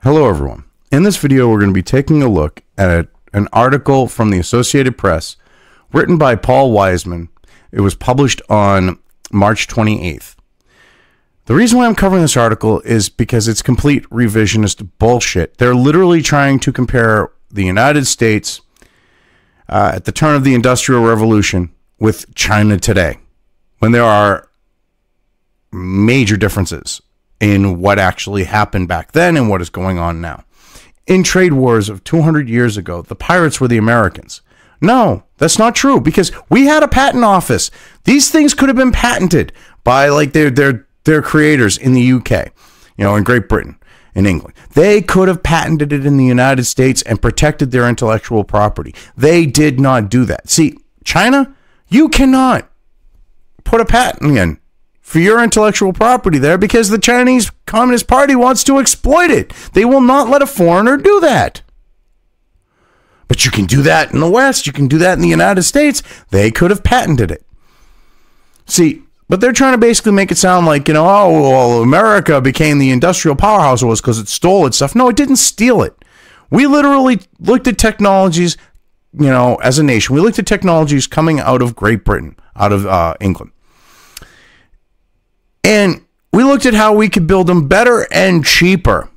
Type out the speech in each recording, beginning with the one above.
Hello everyone. In this video we're going to be taking a look at an article from the Associated Press written by Paul Wiseman. It was published on March 28th. The reason why I'm covering this article is because it's complete revisionist bullshit. They're literally trying to compare the United States at the turn of the Industrial Revolution with China today, when there are major differences in what actually happened back then and what is going on now. In trade wars of 200 years ago, the pirates were the Americans. No, that's not true, because we had a patent office. These things could have been patented by like their creators in the UK, in Great Britain, in England. They could have patented it in the United States and protected their intellectual property. They did not do that. See, China, you cannot put a patent in for your intellectual property there because the Chinese Communist Party wants to exploit it. They will not let a foreigner do that. But you can do that in the West. You can do that in the United States. They could have patented it. See, but they're trying to basically make it sound like, oh, well, America became the industrial powerhouse it was because it stole its stuff. No, it didn't steal it. We literally looked at technologies, as a nation. We looked at technologies coming out of Great Britain, out of England. And we looked at how we could build them better and cheaper.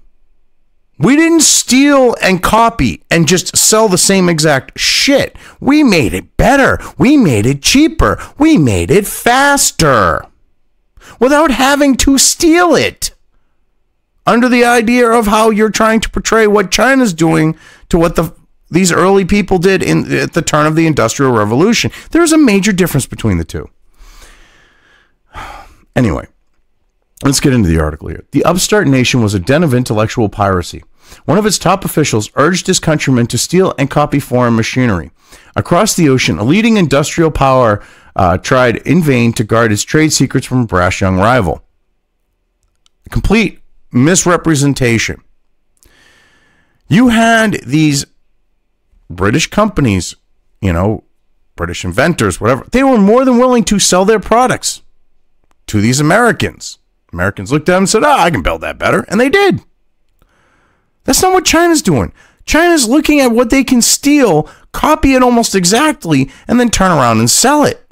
We didn't steal and copy and just sell the same exact shit. We made it better. We made it cheaper. We made it faster without having to steal it. Under the idea of how you're trying to portray what China's doing to what these early people did at the turn of the Industrial Revolution. There's a major difference between the two. Anyway, let's get into the article here. The upstart nation was a den of intellectual piracy. One of its top officials urged his countrymen to steal and copy foreign machinery. Across the ocean, a leading industrial power tried in vain to guard its trade secrets from a brash young rival. Complete misrepresentation. You had these British companies, British inventors, whatever. They were more than willing to sell their products to these Americans. Americans looked at them and said, I can build that better. And they did. That's not what China's doing. China's looking at what they can steal, copy it almost exactly, and then turn around and sell it.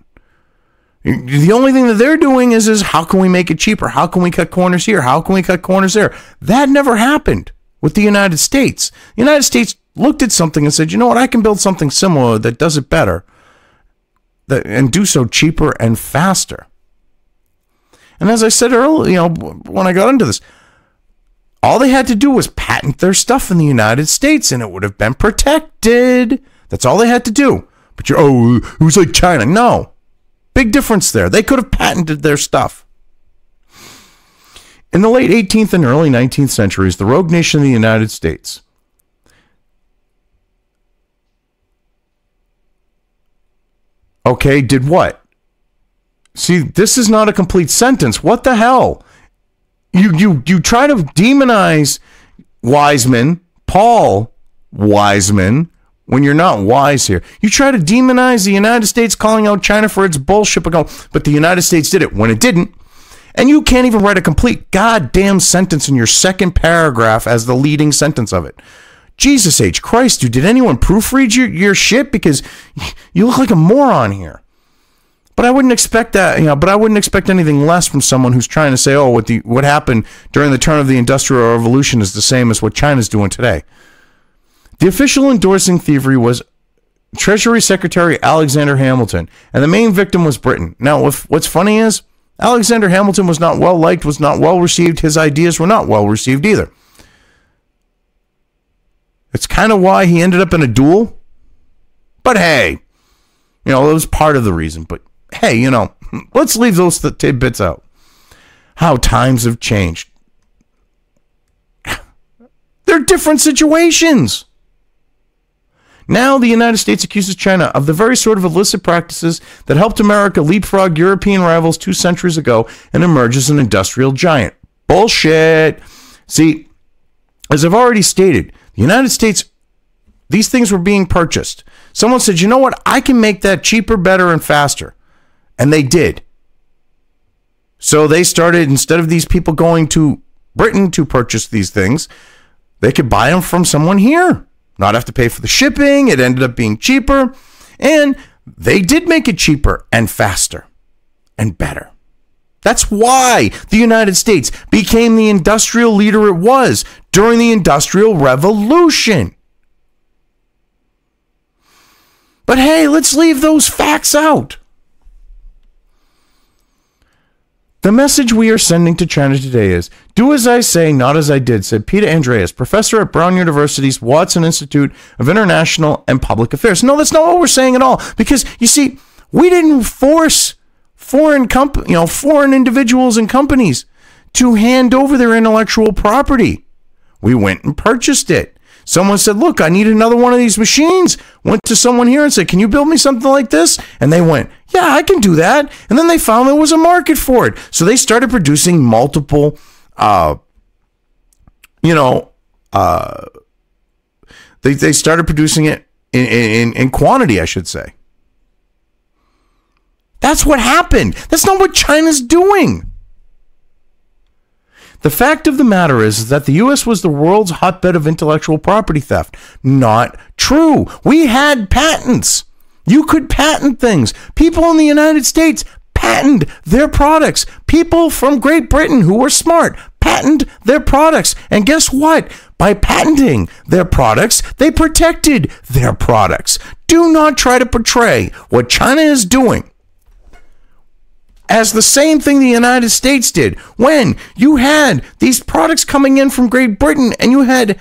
The only thing that they're doing is how can we make it cheaper? How can we cut corners here? How can we cut corners there? That never happened with the United States. The United States looked at something and said, you know what? I can build something similar that does it better and do so cheaper and faster. And as I said earlier, when I got into this, all they had to do was patent their stuff in the United States and it would have been protected. That's all they had to do. But it was like China. No. Big difference there. They could have patented their stuff. In the late 18th and early 19th centuries, the rogue nation of the United States did what? See, this is not a complete sentence. What the hell? You try to demonize Wiseman, Paul Wiseman, when you're not wise here. You try to demonize the United States, calling out China for its bullshit, but the United States did it when it didn't. And you can't even write a complete goddamn sentence in your second paragraph as the leading sentence of it. Jesus H. Christ, dude, did anyone proofread your shit? Because you look like a moron here. But I wouldn't expect that, but I wouldn't expect anything less from someone who's trying to say, what happened during the turn of the Industrial Revolution is the same as what China's doing today. The official endorsing thievery was Treasury Secretary Alexander Hamilton, and the main victim was Britain. Now, what's funny is, Alexander Hamilton was not well liked, was not well received. His ideas were not well received either. It's kind of why he ended up in a duel. But hey, it was part of the reason, but hey, let's leave those tidbits out. How times have changed. They're different situations. Now the United States accuses China of the very sort of illicit practices that helped America leapfrog European rivals 2 centuries ago and emerge as an industrial giant. Bullshit. See, as I've already stated, the United States, these things were being purchased. Someone said, you know what? I can make that cheaper, better, and faster. And they did. So they started, instead of these people going to Britain to purchase these things, they could buy them from someone here, not have to pay for the shipping. It ended up being cheaper, and they did make it cheaper and faster and better. That's why the United States became the industrial leader it was during the Industrial Revolution. But hey, let's leave those facts out. The message we are sending to China today is, do as I say, not as I did, said Peter Andreas, professor at Brown University's Watson Institute of International and Public Affairs. No, that's not what we're saying at all. Because, you see, we didn't force foreign individuals and companies to hand over their intellectual property. We went and purchased it. Someone said, look, I need another one of these machines. Went to someone here and said, can you build me something like this? And they went, yeah, I can do that. And then they found there was a market for it. So they started producing multiple, they started producing it in quantity, I should say. That's what happened. That's not what China's doing. The fact of the matter is that the U.S. was the world's hotbed of intellectual property theft. Not true. We had patents. You could patent things. People in the United States patented their products. People from Great Britain who were smart patented their products. And guess what? By patenting their products, they protected their products. Do not try to portray what China is doing as the same thing the United States did when you had these products coming in from Great Britain and you had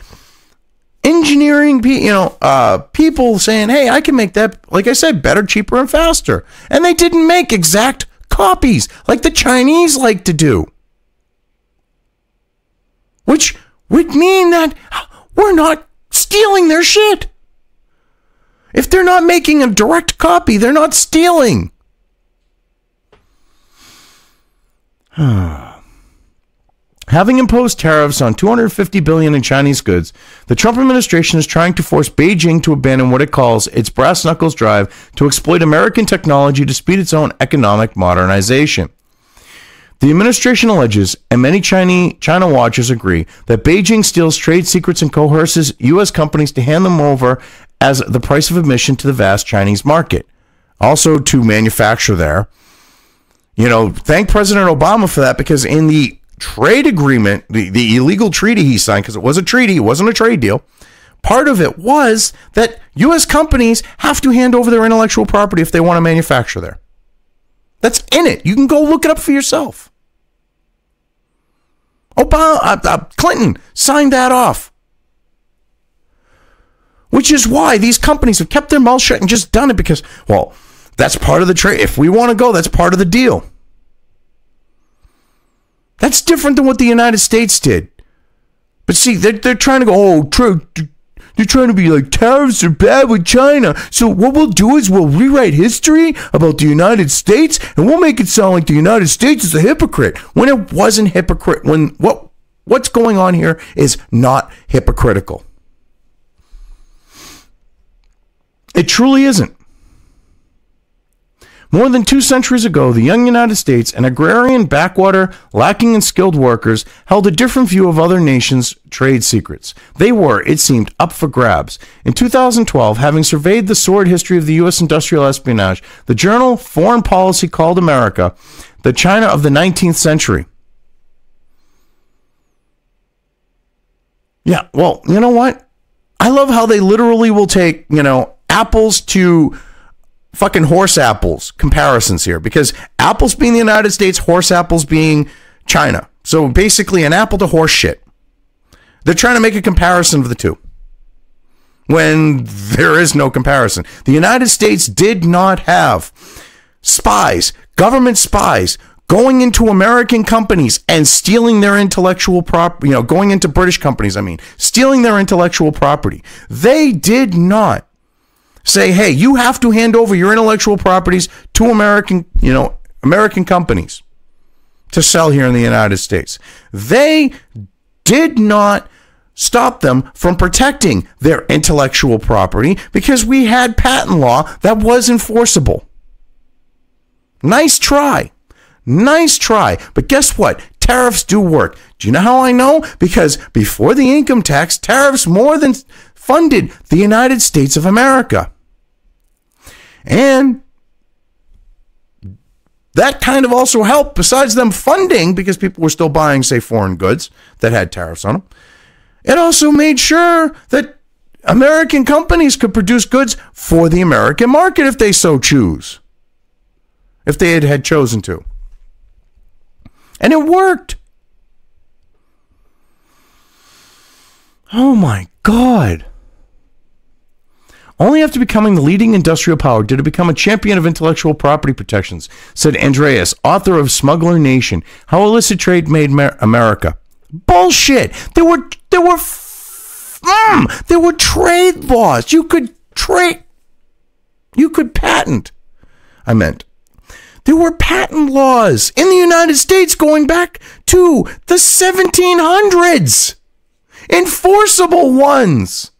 engineering people saying, hey, I can make that, like I said, better, cheaper, and faster. And they didn't make exact copies like the Chinese like to do. Which would mean that we're not stealing their shit. If they're not making a direct copy, they're not stealing. Having imposed tariffs on $250 billion in Chinese goods, the Trump administration is trying to force Beijing to abandon what it calls its brass knuckles drive to exploit American technology to speed its own economic modernization. The administration alleges, and many China watchers agree, that Beijing steals trade secrets and coerces U.S. companies to hand them over as the price of admission to the vast Chinese market. Also to manufacture there. Thank President Obama for that, because in the trade agreement, the illegal treaty he signed, because it was a treaty, it wasn't a trade deal, part of it was that U.S. companies have to hand over their intellectual property if they want to manufacture there. That's in it. You can go look it up for yourself. Clinton signed that off. Which is why these companies have kept their mouths shut and just done it because, well, that's part of the trade. If we want to go, that's part of the deal. That's different than what the United States did. But see, they're trying to go, they're trying to be like, tariffs are bad with China. So what we'll do is we'll rewrite history about the United States and we'll make it sound like the United States is a hypocrite. When it wasn't hypocrite, when what's going on here is not hypocritical. It truly isn't. More than 2 centuries ago, the young United States, an agrarian backwater lacking in skilled workers, held a different view of other nations' trade secrets. They were, it seemed, up for grabs. In 2012, having surveyed the sordid history of the U.S. industrial espionage, the journal Foreign Policy called America the China of the 19th century. Yeah, well, you know what? I love how they literally will take, apples to fucking horse apples comparisons here, because apples being the United States, horse apples being China. So basically an apple to horse shit. They're trying to make a comparison of the two when there is no comparison. The United States did not have spies, government spies, going into American companies and stealing their intellectual property, going into British companies, stealing their intellectual property. They did not say, hey, you have to hand over your intellectual properties to American companies to sell here in the United States. They did not stop them from protecting their intellectual property because we had patent law that was enforceable. Nice try. Nice try. But guess what? tariffs do work. Do you know how I know? Because before the income tax, tariffs more than funded the United States of America. And that kind of also helped, besides them funding, because people were still buying, say, foreign goods that had tariffs on them. It also made sure that American companies could produce goods for the American market if they so choose. If they had chosen to. And it worked. Oh my God. Only after becoming the leading industrial power did it become a champion of intellectual property protections, said Andreas, author of Smuggler Nation, How Illicit Trade Made America. Bullshit. There were trade laws. You could patent. There were patent laws in the United States going back to the 1700s. Enforceable ones.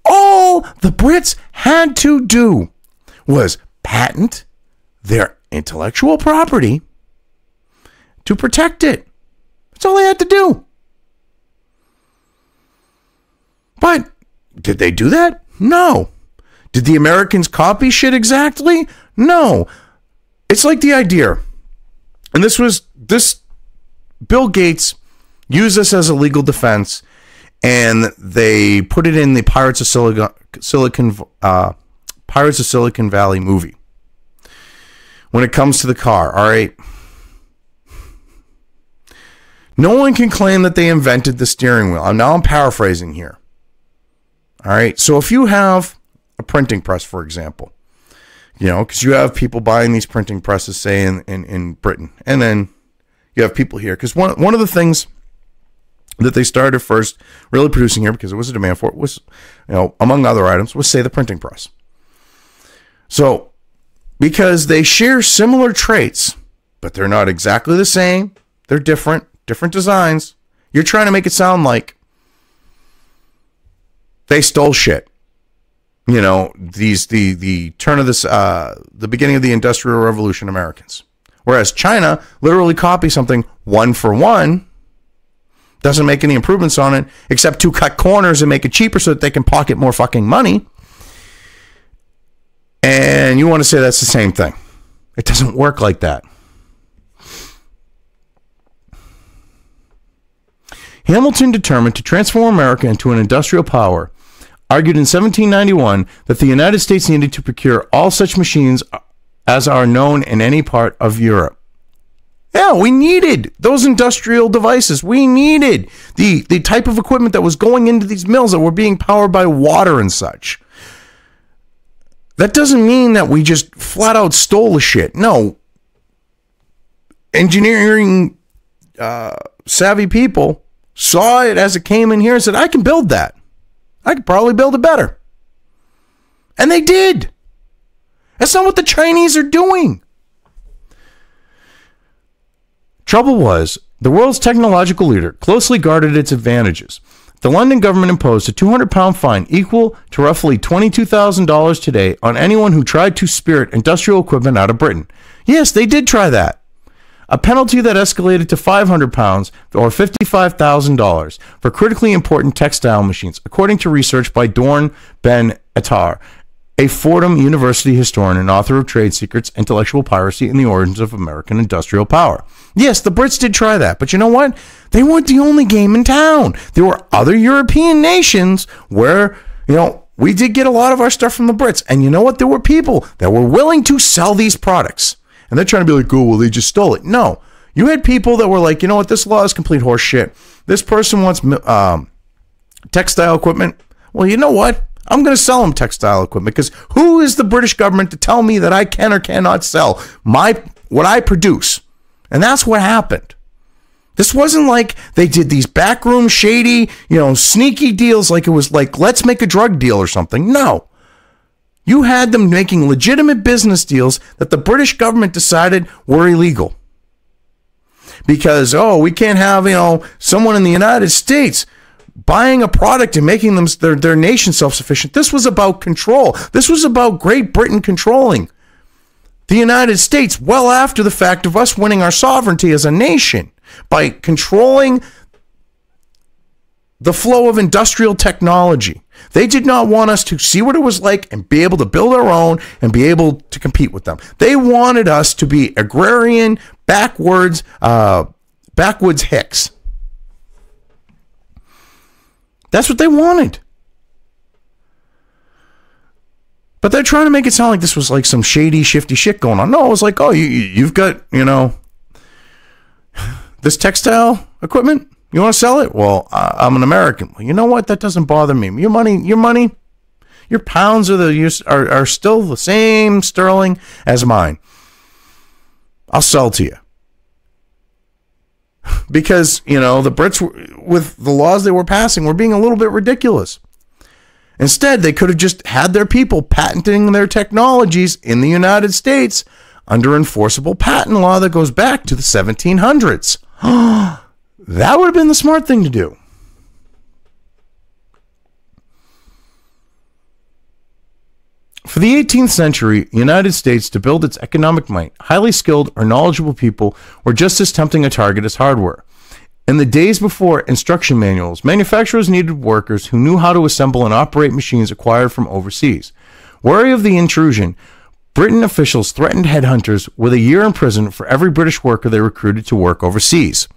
All the Brits had to do was patent their intellectual property to protect it. That's all they had to do. But did they do that? No. Did the Americans copy shit exactly? No. It's like the idea, and this Bill Gates used this as a legal defense, and they put it in the Pirates of Silicon Valley movie. When it comes to the car, all right, no one can claim that they invented the steering wheel. I'm paraphrasing here. All right, so if you have a printing press, for example, because you have people buying these printing presses, say in Britain, and then you have people here, because one of the things that they started first really producing here, because there was a demand for it, was, among other items, was, say, the printing press. So, because they share similar traits, but they're not exactly the same, they're different designs, you're trying to make it sound like they stole shit. The turn of this, the beginning of the Industrial Revolution Americans. Whereas China literally copies something one for one, doesn't make any improvements on it, except to cut corners and make it cheaper so that they can pocket more fucking money. And you want to say that's the same thing. It doesn't work like that. Hamilton, determined to transform America into an industrial power, argued in 1791 that the United States needed to procure all such machines as are known in any part of Europe. Yeah, we needed those industrial devices. We needed the type of equipment that was going into these mills that were being powered by water and such. That doesn't mean that we just flat out stole the shit. No. Engineering savvy people saw it as it came in here and said, I can build that. I could probably build it better. And they did. That's not what the Chinese are doing. Trouble was, the world's technological leader closely guarded its advantages. The London government imposed a 200-pound fine equal to roughly $22,000 today on anyone who tried to spirit industrial equipment out of Britain. Yes, they did try that. A penalty that escalated to 500 pounds or $55,000 for critically important textile machines, according to research by Dorn Ben Attar, a Fordham University historian and author of Trade Secrets, Intellectual Piracy, and the Origins of American Industrial Power. Yes, the Brits did try that, but you know what? They weren't the only game in town. There were other European nations where, we did get a lot of our stuff from the Brits. And you know what? There were people that were willing to sell these products. And they're trying to be like, oh, well, they just stole it. No. You had people that were like, you know what? This law is complete horse shit. This person wants textile equipment. Well, you know what? I'm going to sell them textile equipment, because who is the British government to tell me that I can or cannot sell what I produce? And that's what happened. This wasn't like they did these backroom shady, sneaky deals like it was like, let's make a drug deal or something. No. You had them making legitimate business deals that the British government decided were illegal. Because, we can't have, someone in the United States buying a product and making them their nation self-sufficient. This was about control. This was about Great Britain controlling the United States well after the fact of us winning our sovereignty as a nation by controlling the flow of industrial technology. They did not want us to see what it was like and be able to build our own and be able to compete with them. They wanted us to be agrarian, backwoods hicks. That's what they wanted. But they're trying to make it sound like this was like some shady, shifty shit going on. No, it was like, oh, you've got, this textile equipment. You want to sell it? Well, I'm an American. Well, you know what? That doesn't bother me. Your pounds are still the same sterling as mine. I'll sell to you. Because, the Brits, with the laws they were passing, were being a little bit ridiculous. Instead, they could have just had their people patenting their technologies in the United States under enforceable patent law that goes back to the 1700s. That would have been the smart thing to do. For the 18th century, the United States, to build its economic might, highly skilled or knowledgeable people were just as tempting a target as hardware. In the days before instruction manuals, manufacturers needed workers who knew how to assemble and operate machines acquired from overseas. Wary of the intrusion, Britain officials threatened headhunters with a year in prison for every British worker they recruited to work overseas.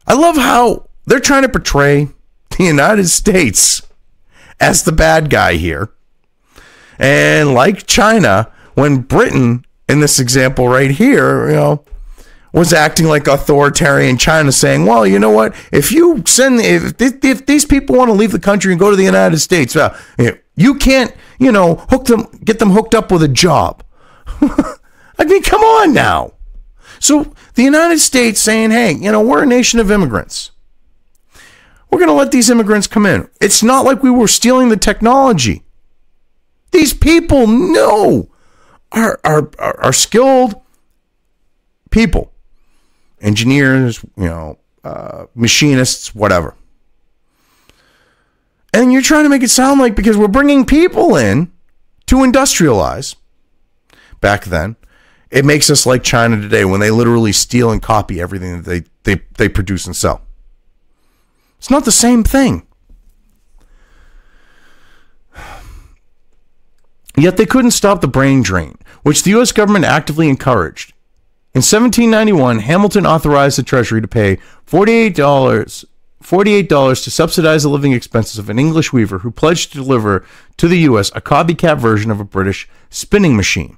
I love how they're trying to portray the United States as the bad guy here. And like China, when Britain, in this example right here, was acting like authoritarian China, saying, well, you know what? If if these people want to leave the country and go to the United States, well, you can't, get them hooked up with a job. I mean, come on now. So the United States saying, hey, we're a nation of immigrants. We're going to let these immigrants come in. It's not like we were stealing the technology. These people are skilled people. Engineers, machinists, whatever. And you're trying to make it sound like because we're bringing people in to industrialize back then, it makes us like China today when they literally steal and copy everything that they produce and sell. It's not the same thing. Yet they couldn't stop the brain drain, which the U.S. government actively encouraged. In 1791, Hamilton authorized the Treasury to pay $48 to subsidize the living expenses of an English weaver who pledged to deliver to the U.S. a copycat version of a British spinning machine.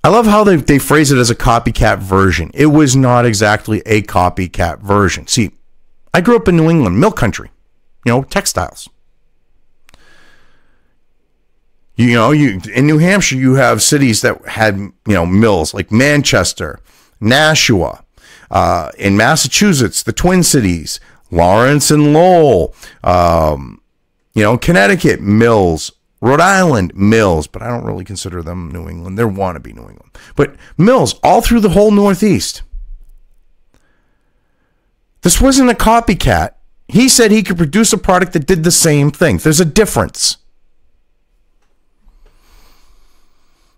I love how they phrase it as a copycat version. It was not exactly a copycat version. See, I grew up in New England, milk country, textiles. In New Hampshire, you have cities that had, mills like Manchester, Nashua. In Massachusetts, the Twin Cities, Lawrence and Lowell. Connecticut, mills. Rhode Island, mills. But I don't really consider them New England. They're wannabe New England. But mills all through the whole Northeast. This wasn't a copycat. He said he could produce a product that did the same thing. There's a difference.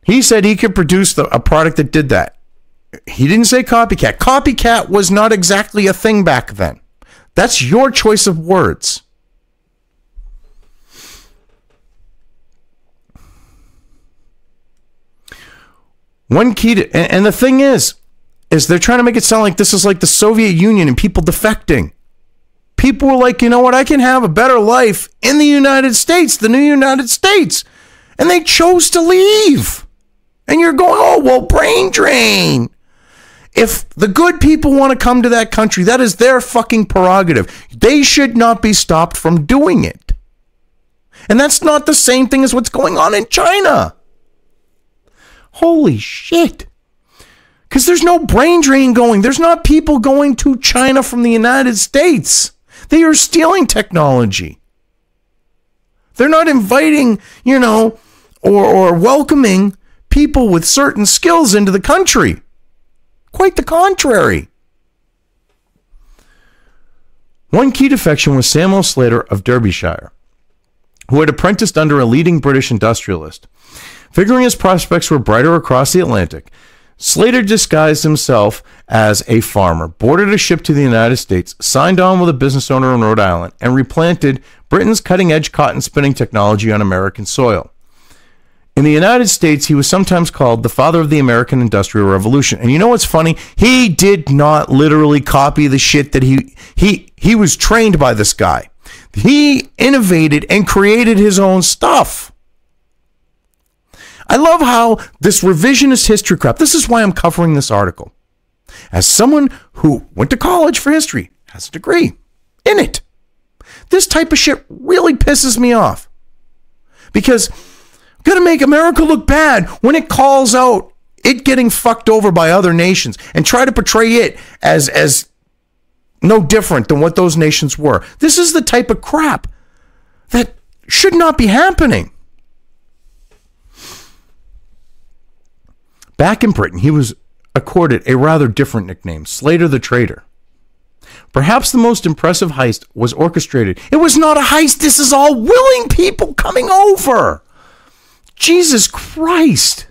He said he could produce a product that did that. He didn't say copycat. Copycat was not exactly a thing back then. That's your choice of words. One key to, and the thing is they're trying to make it sound like this is like the Soviet Union and people defecting. People were like, you know what? I can have a better life in the United States, the new United States. And they chose to leave. And you're going, oh, well, brain drain. If the good people want to come to that country, that is their fucking prerogative. They should not be stopped from doing it. And that's not the same thing as what's going on in China. Holy shit. Because there's no brain drain going. There's not people going to China from the United States. They are stealing technology. They're not inviting, or welcoming people with certain skills into the country. Quite the contrary. One key defection was Samuel Slater of Derbyshire, who had apprenticed under a leading British industrialist. Figuring his prospects were brighter across the Atlantic, Slater disguised himself as a farmer, boarded a ship to the United States, signed on with a business owner in Rhode Island, and replanted Britain's cutting-edge cotton spinning technology on American soil. In the United States, he was sometimes called the father of the American Industrial Revolution. And you know what's funny? He did not literally copy the shit that he was trained by this guy. He innovated and created his own stuff. I love how this revisionist history crap, this is why I'm covering this article. As someone who went to college for history, has a degree in it, this type of shit really pisses me off. Because I'm going to make America look bad when it calls out it getting fucked over by other nations and try to portray it as no different than what those nations were. This is the type of crap that should not be happening. Back in Britain, he was accorded a rather different nickname, Slater the Traitor. Perhaps the most impressive heist was orchestrated. It was not a heist. This is all willing people coming over. Jesus Christ.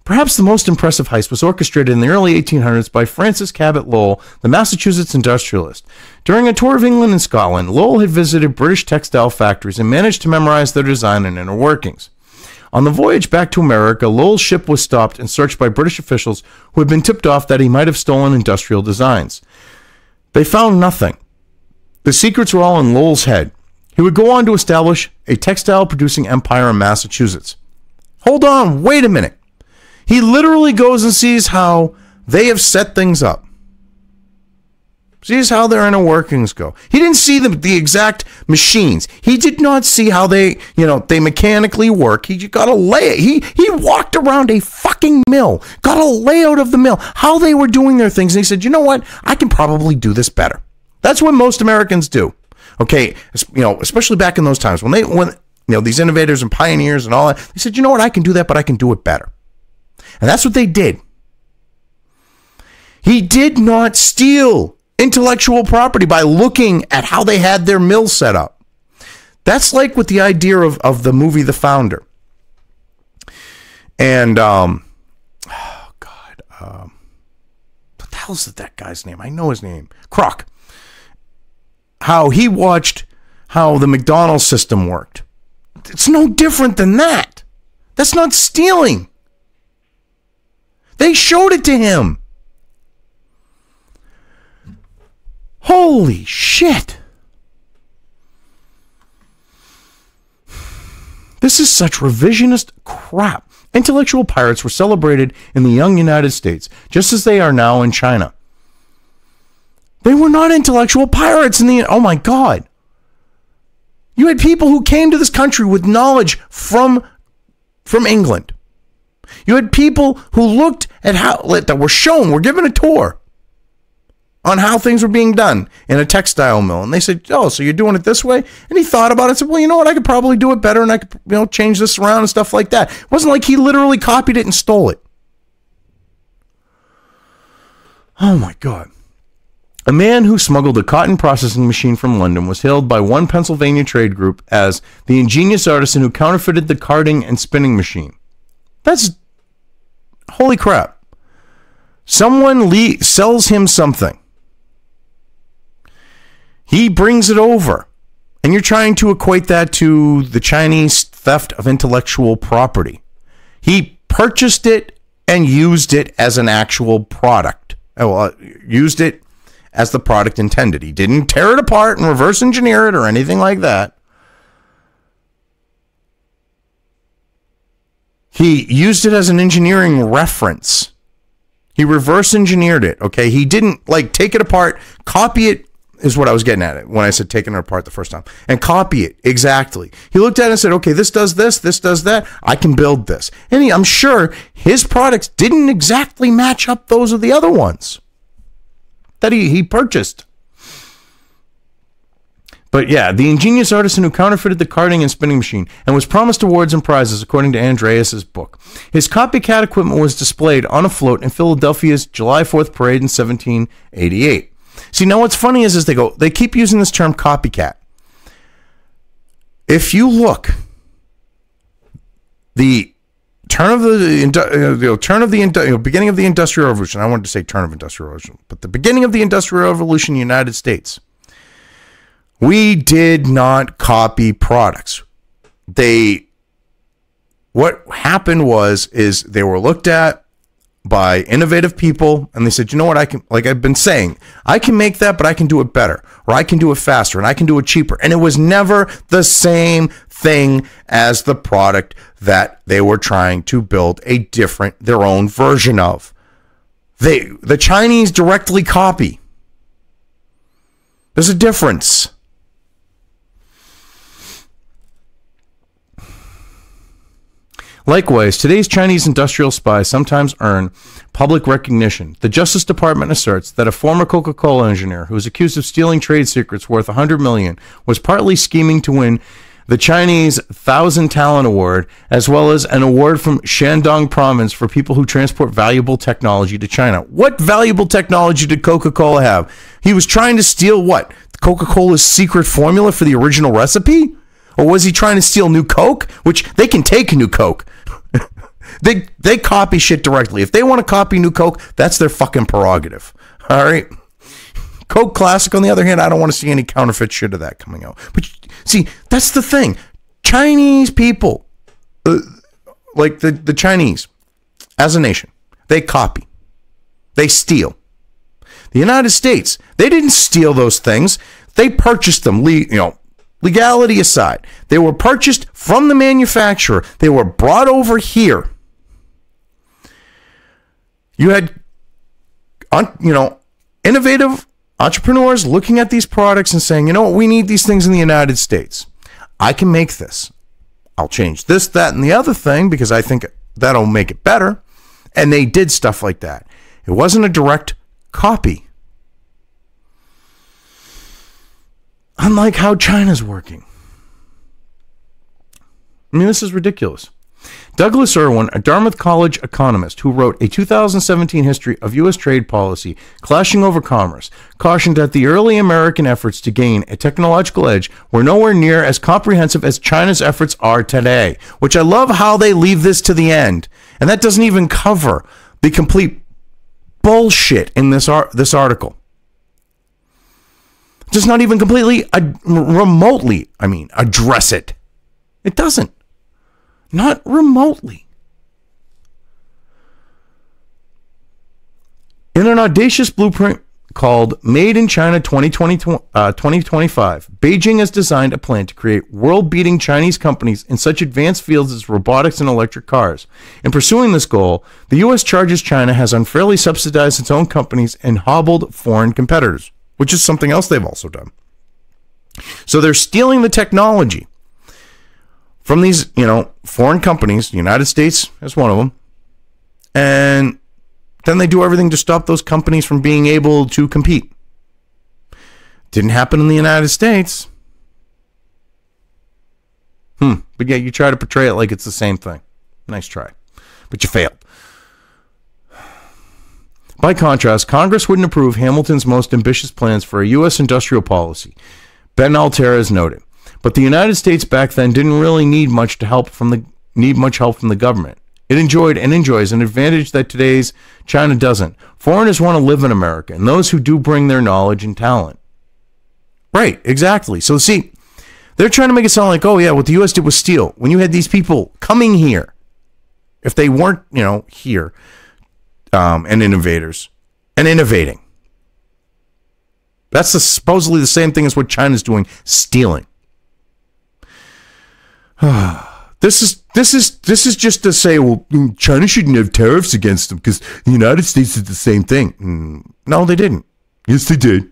Perhaps the most impressive heist was orchestrated in the early 1800s by Francis Cabot Lowell, the Massachusetts industrialist. During a tour of England and Scotland, Lowell had visited British textile factories and managed to memorize their design and inner workings. On the voyage back to America, Lowell's ship was stopped and searched by British officials who had been tipped off that he might have stolen industrial designs. They found nothing. The secrets were all in Lowell's head. He would go on to establish a textile-producing empire in Massachusetts. Hold on, wait a minute. He literally goes and sees how they have set things up. Sees how their inner workings go. He didn't see the exact machines. He did not see how they mechanically work. He got a layout. He walked around a fucking mill, got a layout of the mill, how they were doing their things, and he said, you know what? I can probably do this better. That's what most Americans do. Okay, especially back in those times when these innovators and pioneers and all that, they said, you know what? I can do that, but I can do it better. And that's what they did. He did not steal intellectual property by looking at how they had their mill set up. That's like with the idea of the movie The Founder. And, what the hell's that guy's name? I know his name. Kroc. How he watched how the McDonald's system worked. It's no different than that. That's not stealing. They showed it to him. Holy shit. This is such revisionist crap. Intellectual pirates were celebrated in the young United States, just as they are now in China. They were not intellectual pirates oh my God. You had people who came to this country with knowledge from England. You had people who looked at that were given a tour on how things were being done in a textile mill. And they said, oh, so you're doing it this way? And he thought about it and said, well, you know what? I could probably do it better and I could, change this around and stuff like that. It wasn't like he literally copied it and stole it. Oh my God. A man who smuggled a cotton processing machine from London was hailed by one Pennsylvania trade group as the ingenious artisan who counterfeited the carding and spinning machine. That's holy crap. Someone sells him something. He brings it over. And you're trying to equate that to the Chinese theft of intellectual property. He purchased it and used it as an actual product. Used it as the product intended. He didn't tear it apart and reverse engineer it or anything like that. He used it as an engineering reference. He reverse engineered it, okay? He didn't take it apart, copy it, is what I was getting at it when I said taking it apart the first time, and copy it exactly. He looked at it and said, okay, this does this does that, I can build this. And I'm sure his products didn't exactly match up those of the other ones that he purchased. But yeah, the ingenious artisan who counterfeited the carding and spinning machine and was promised awards and prizes according to Andreas's book. His copycat equipment was displayed on a float in Philadelphia's July 4th parade in 1788. See, now what's funny is they keep using this term copycat. If you look the beginning of the Industrial Revolution. I wanted to say turn of Industrial Revolution, but the beginning of the Industrial Revolution, United States. We did not copy products. What happened is they were looked at by innovative people, and they said, you know what, I can, like I've been saying, I can make that, but I can do it better, or I can do it faster, and I can do it cheaper. And it was never the same thing as the product that they were trying to build their own version of. The Chinese directly copy. There's a difference. Likewise, today's Chinese industrial spies sometimes earn public recognition. The Justice Department asserts that a former Coca-Cola engineer who was accused of stealing trade secrets worth $100 million was partly scheming to win the Chinese 1,000 Talent Award, as well as an award from Shandong Province for people who transport valuable technology to China. What valuable technology did Coca-Cola have? He was trying to steal what? Coca-Cola's secret formula for the original recipe? Or was he trying to steal New Coke? Which they can take New Coke. They copy shit directly. If they want to copy New Coke, that's their fucking prerogative. All right? Coke Classic, on the other hand, I don't want to see any counterfeit shit of that coming out. But see, that's the thing. Chinese people, like the Chinese, as a nation, they copy. They steal. The United States, they didn't steal those things. They purchased them, legality aside. They were purchased from the manufacturer. They were brought over here. You had, innovative entrepreneurs looking at these products and saying, you know what, we need these things in the United States. I can make this. I'll change this, that, and the other thing because I think that'll make it better. And they did stuff like that. It wasn't a direct copy. Unlike how China's working. I mean, this is ridiculous. Douglas Irwin, a Dartmouth College economist who wrote a 2017 history of U.S. trade policy clashing over commerce, cautioned that the early American efforts to gain a technological edge were nowhere near as comprehensive as China's efforts are today. Which I love how they leave this to the end. And that doesn't even cover the complete bullshit in this article. Does not even completely, remotely, address it. It doesn't. Not remotely. In an audacious blueprint called Made in China 2025, Beijing has designed a plan to create world-beating Chinese companies in such advanced fields as robotics and electric cars. In pursuing this goal, the U.S. charges China has unfairly subsidized its own companies and hobbled foreign competitors, which is something else they've also done. So they're stealing the technology from these, foreign companies. The United States is one of them. And then they do everything to stop those companies from being able to compete. Didn't happen in the United States. But yeah, you try to portray it like it's the same thing. Nice try. But you failed. By contrast, Congress wouldn't approve Hamilton's most ambitious plans for a U.S. industrial policy, Ben Alteras noted. But the United States back then didn't really need much help from the government. It enjoyed and enjoys an advantage that today's China doesn't. Foreigners want to live in America, and those who do bring their knowledge and talent. Right, exactly. So see, they're trying to make it sound like, oh yeah, what the U.S. did was steal. When you had these people coming here, if they weren't, here, and innovators, and innovating. That's supposedly the same thing as what China's doing, stealing. This is just to say, well, China shouldn't have tariffs against them because the United States did the same thing. No, they didn't. Yes, they did.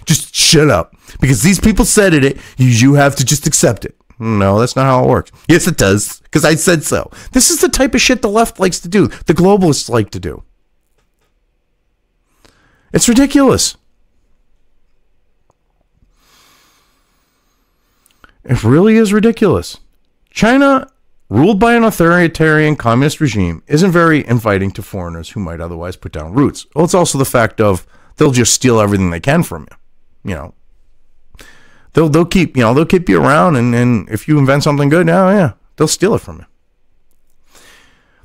Just shut up. Because these people said it, you have to just accept it. No, that's not how it works. Yes, it does, because I said so. This is the type of shit the left likes to do. The globalists like to do. It's ridiculous. It really is ridiculous. China, ruled by an authoritarian communist regime, isn't very inviting to foreigners who might otherwise put down roots. Well, it's also the fact of they'll just steal everything they can from you. They'll keep you around, and if you invent something good, now, yeah, they'll steal it from you.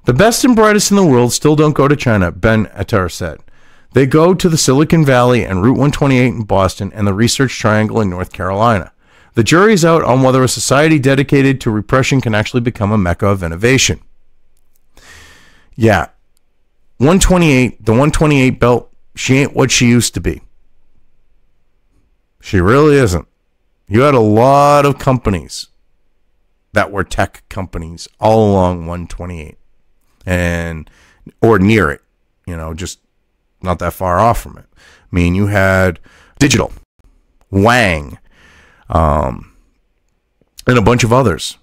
The best and brightest in the world still don't go to China, Ben Attar said. They go to the Silicon Valley and Route 128 in Boston and the Research Triangle in North Carolina. The jury's out on whether a society dedicated to repression can actually become a mecca of innovation. Yeah, the 128 belt, she ain't what she used to be. She really isn't. You had a lot of companies that were tech companies all along 128 or near it, just not that far off from it. I mean, you had Digital, Wang, and a bunch of others.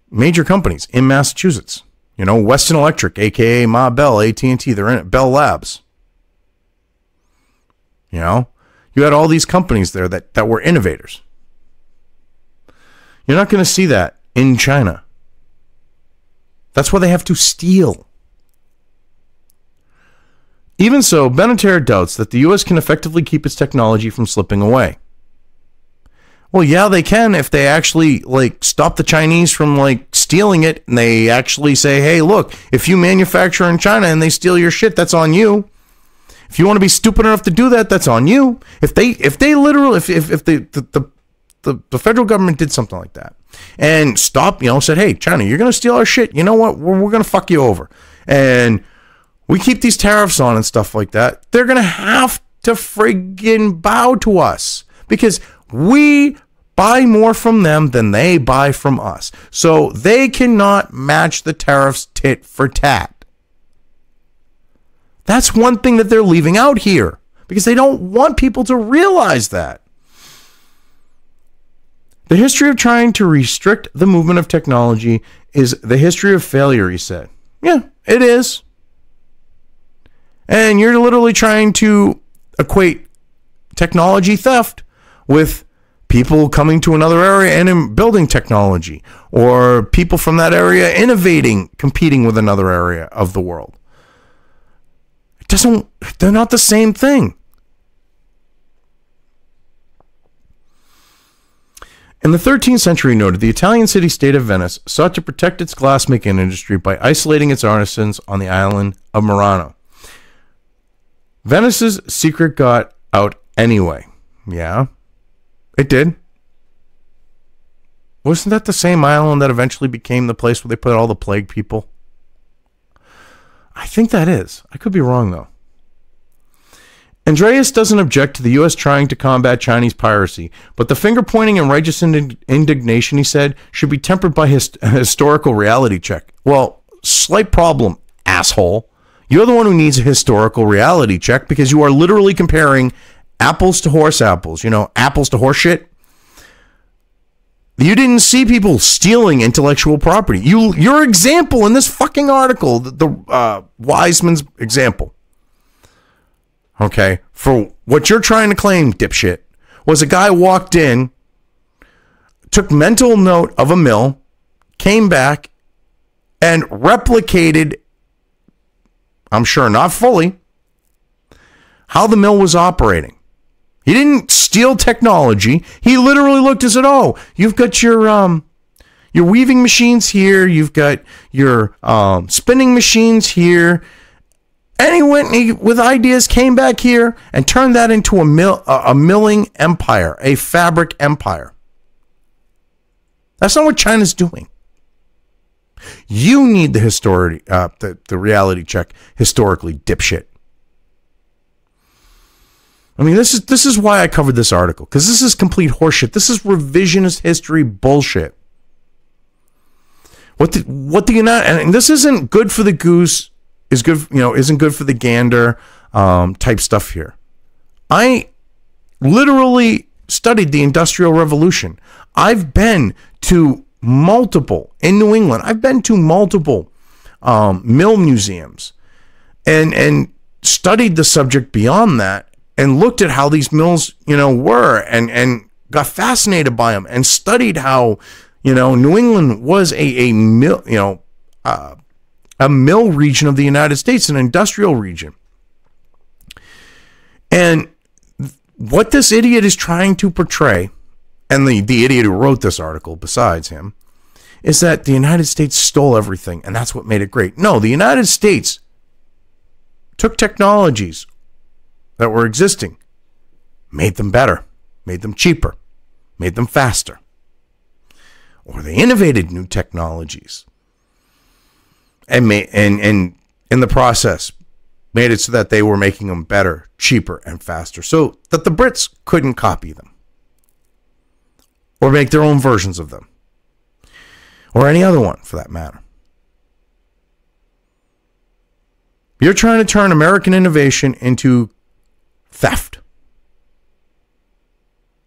Major companies in Massachusetts. Weston Electric, a.k.a. Ma Bell, AT&T, they're in it. Bell Labs. You had all these companies there that were innovators. You're not going to see that in China. That's why they have to steal. Even so, Ben Attar doubts that the U.S. can effectively keep its technology from slipping away. Well, yeah, they can if they actually stop the Chinese from stealing it, and they actually say, "Hey, look, if you manufacture in China and they steal your shit, that's on you. If you want to be stupid enough to do that, that's on you." If the federal government did something like that and stopped, said, "Hey, China, you're going to steal our shit. You know what? We're going to fuck you over." And we keep these tariffs on and stuff like that. They're going to have to friggin' bow to us because we buy more from them than they buy from us. So they cannot match the tariffs tit for tat. That's one thing that they're leaving out here because they don't want people to realize that. The history of trying to restrict the movement of technology is the history of failure, he said. Yeah, it is. And you're literally trying to equate technology theft with people coming to another area and building technology, or people from that area innovating, competing with another area of the world. They're not the same thing. In the 13th century, noted, the Italian city-state of Venice sought to protect its glassmaking industry by isolating its artisans on the island of Murano. Venice's secret got out anyway. Yeah, it did. Wasn't that the same island that eventually became the place where they put all the plague people? I think that is. I could be wrong, though. Andreas doesn't object to the U.S. trying to combat Chinese piracy, but the finger-pointing and righteous indignation, he said, should be tempered by a historical reality check. Well, slight problem, asshole. You're the one who needs a historical reality check because you are literally comparing apples to horse apples. Apples to horse shit. You didn't see people stealing intellectual property. Your example in this fucking article, the Wiseman's example, okay, for what you're trying to claim, dipshit, was a guy walked in, took mental note of a mill, came back, and replicated, I'm sure not fully, how the mill was operating. He didn't steal technology. He literally looked and said, "Oh, you've got your weaving machines here. You've got your spinning machines here." And he went with ideas, came back here, and turned that into a milling empire, a fabric empire. That's not what China's doing. You need the reality check historically, dipshit. I mean, this is why I covered this article, because this is complete horseshit. This is revisionist history bullshit. And this isn't good for the goose, isn't good for the gander, type stuff here. I literally studied the Industrial Revolution. I've been to multiple in New England. I've been to multiple mill museums, and studied the subject beyond that. And looked at how these mills, were, and got fascinated by them, and studied how, New England was a mill, a mill region of the United States, an industrial region. And what this idiot is trying to portray, and the idiot who wrote this article, besides him, is that the United States stole everything, and that's what made it great. No, the United States took technologies that were existing, made them better, made them cheaper, made them faster. Or they innovated new technologies and in the process made it so that they were making them better, cheaper, and faster, so that the Brits couldn't copy them or make their own versions of them, or any other one for that matter. You're trying to turn American innovation into theft.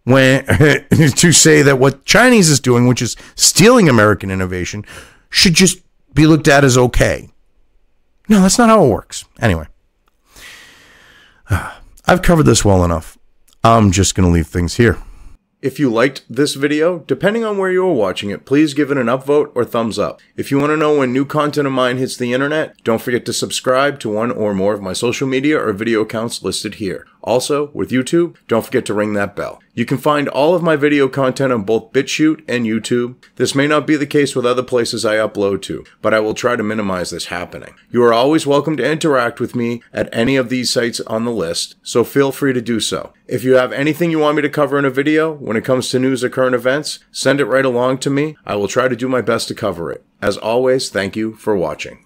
To say that what Chinese is doing, which is stealing American innovation, should just be looked at as okay. No, that's not how it works. Anyway, I've covered this well enough. I'm just going to leave things here. If you liked this video, depending on where you are watching it, please give it an upvote or thumbs up. If you want to know when new content of mine hits the internet, don't forget to subscribe to one or more of my social media or video accounts listed here. Also, with YouTube, don't forget to ring that bell. You can find all of my video content on both BitChute and YouTube. This may not be the case with other places I upload to, but I will try to minimize this happening. You are always welcome to interact with me at any of these sites on the list, so feel free to do so. If you have anything you want me to cover in a video, when it comes to news or current events, send it right along to me. I will try to do my best to cover it. As always, thank you for watching.